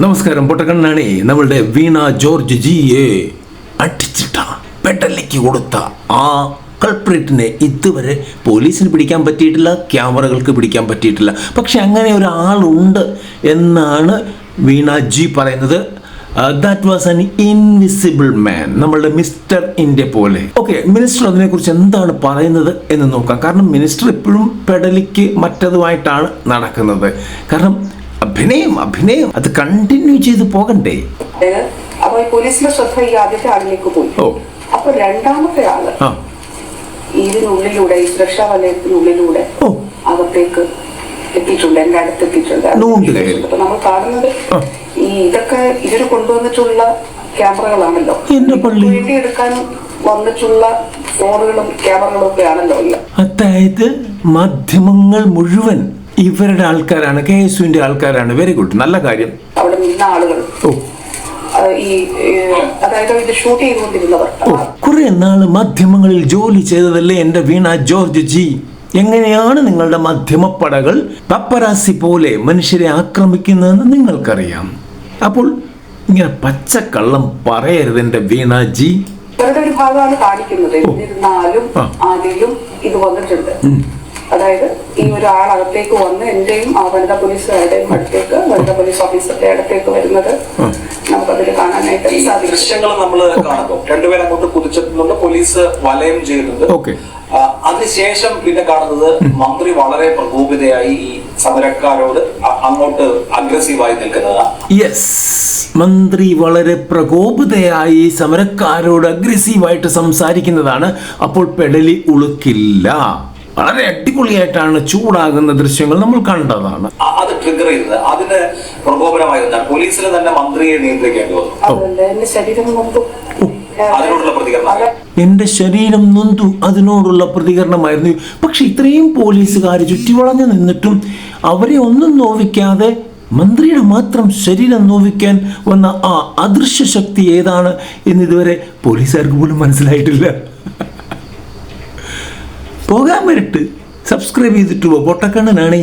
നമസ്കാരം, പൊട്ടക്കണ്ണാണേ. നമ്മളുടെ വീണ ജോർജ് ജിയെ അടിച്ചിട്ട പെടലിക്ക് കൊടുത്ത ആ കൾപ്രിറ്റിനെ ഇതുവരെ പോലീസിന് പിടിക്കാൻ പറ്റിയിട്ടില്ല, ക്യാമറകൾക്ക് പിടിക്കാൻ പറ്റിയിട്ടില്ല. പക്ഷെ അങ്ങനെ ഒരാളുണ്ട് എന്നാണ് വീണ ജി പറയുന്നത്. ദാറ്റ് വാസ് ആൻ ഇൻവിസിബിൾ മാൻ, നമ്മളുടെ മിസ്റ്റർ ഇന്ത്യ പോലെ. ഓക്കെ, മിനിസ്റ്റർ അതിനെക്കുറിച്ച് എന്താണ് പറയുന്നത് എന്ന് നോക്കാം. കാരണം മിനിസ്റ്റർ ഇപ്പോഴും പെടലിക്ക് മറ്റതുമായിട്ടാണ് നടക്കുന്നത്. കാരണം അഭിനയം അത് കണ്ടിന്യൂ ചെയ്ത് പോകണ്ടേ. അപ്പോൾ പോലീസിന്റെ ശ്രദ്ധ ഈ ആദ്യത്തെ ആളിലേക്ക് പോയി. അപ്പൊ രണ്ടാമത്തെ ആള് ഇതിനുള്ളിലൂടെ, ഈ സുരക്ഷാ വലയത്തിനുള്ളിലൂടെ അകത്തേക്ക് എത്തിയിട്ടുണ്ട്, എന്റെ അടുത്ത് എത്തിയിട്ടുണ്ട്. അപ്പൊ നമ്മൾ കാണുന്നത് ഈ ഇതൊക്കെ ഇവര് കൊണ്ടുവന്നിട്ടുള്ള ക്യാമറകളാണല്ലോ, വേണ്ടി എടുക്കാൻ വന്നിട്ടുള്ള ഫോണുകളും ക്യാമറകളും ഒക്കെ ആണല്ലോ. അതായത് മാധ്യമങ്ങൾ മുഴുവൻ ഇവരുടെ ആൾക്കാരാണ്, KSUവിന്റെ ആൾക്കാരാണ്. വെരി ഗുഡ്, നല്ല കാര്യം. അവിടെ നിന്ന ആളുകൾ, അതായത് ഇത് ഷൂട്ട് ചെയ്തുകൊണ്ടിരുന്നവർ, കുറെ നാള് മാധ്യമങ്ങളിൽ ജോലി ചെയ്തതല്ലേ എന്റെ വീണ ജോർജ് ജി. എങ്ങനെയാണ് നിങ്ങളുടെ മാധ്യമപ്പടകൾ പപ്പരാസി പോലെ മനുഷ്യരെ ആക്രമിക്കുന്നതെന്ന് നിങ്ങൾക്കറിയാം. അപ്പോൾ ഇങ്ങനെ പച്ചക്കള്ളം പറയരുത് എന്റെ വീണ ജി. ഇവരുടെ ഒരു ഭാഗമാണ് കാണിക്കുന്നത്. എന്നിരുന്നാലും ആദ്യം ഇത് വന്നിട്ടുണ്ട്. അതായത് ഈ ഒരാളകത്തേക്ക് വന്ന് എന്റെയും ആ വനിതാ പോലീസുകാരുടെയും അടുത്തേക്ക്, വനിതാ പോലീസ് ഓഫീസറുടെ അടുത്തേക്ക് വരുന്നത് നമുക്കതിൽ കാണാനായിട്ട് സാധിക്കും. ദൃശ്യങ്ങൾ നമ്മൾ കാണുമ്പോൾ രണ്ടുപേരും അങ്ങോട്ട് കുതിച്ചെത്തുന്നുണ്ട്, പോലീസ് വലയം ചെയ്യുന്നുണ്ട്. അതിനുശേഷം പിന്നെ കാണുന്നത് മന്ത്രി വളരെ പ്രകോപിതയായി ഈ സമരക്കാരോട് അങ്ങോട്ട് അഗ്രസീവായി നിൽക്കുന്നതാണ്. യെസ്, മന്ത്രി വളരെ പ്രകോപിതയായി സമരക്കാരോട് അഗ്രസീവായിട്ട് സംസാരിക്കുന്നതാണ്. അപ്പോൾ പെടലി ഉളുക്കില്ല. വളരെ അടിപൊളിയായിട്ടാണ് ചൂടാകുന്ന ദൃശ്യങ്ങൾ നമ്മൾ കണ്ടതാണ്. അത് ട്രിഗർ ചെയ്തത് അതിന് പ്രകോപനമായിരുന്ന പോലീസിന് തന്നെ മന്ത്രിയെ നിയന്ത്രിക്കേണ്ടി വന്നു. എന്റെ ശരീരം നൊന്തു, അതിനോടുള്ള പ്രതികരണമായിരുന്നു. പക്ഷെ ഇത്രയും പോലീസുകാർ ചുറ്റിവളഞ്ഞു നിന്നിട്ടും അവരെ ഒന്നും നോവിക്കാതെ മന്ത്രിയുടെ മാത്രം ശരീരം നോവിക്കാൻ വന്ന ആ അദൃശ്യ ശക്തി ഏതാണ് എന്നിതുവരെ പോലീസുകാർക്ക് പോലും മനസ്സിലായിട്ടില്ല. പോകാൻ വരട്ട്. സബ്സ്ക്രൈബ് ചെയ്തിട്ട് പൊട്ടക്കണ്ണനാണേ.